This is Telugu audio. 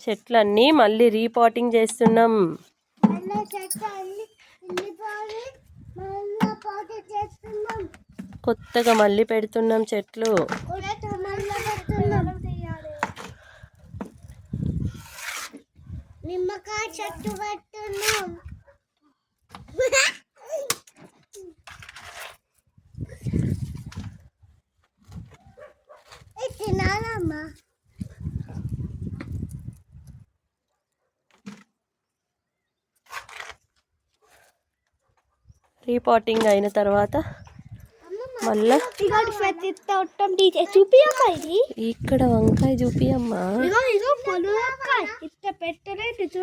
చెట్లన్నీ మళ్ళీ రీపాటింగ్ చేస్తున్నాం. కొత్తగా మళ్ళీ పెడుతున్నాం చెట్లు. నిమ్మకాయ చెట్టు పెడుతున్నాం. తినాలమ్మా. రీపాటింగ్ అయిన తర్వాత మళ్ళా చూపియమ్మా. ఇది ఇక్కడ వంకాయ చూపియమ్మా. ఇట్లా పెట్టలేదు.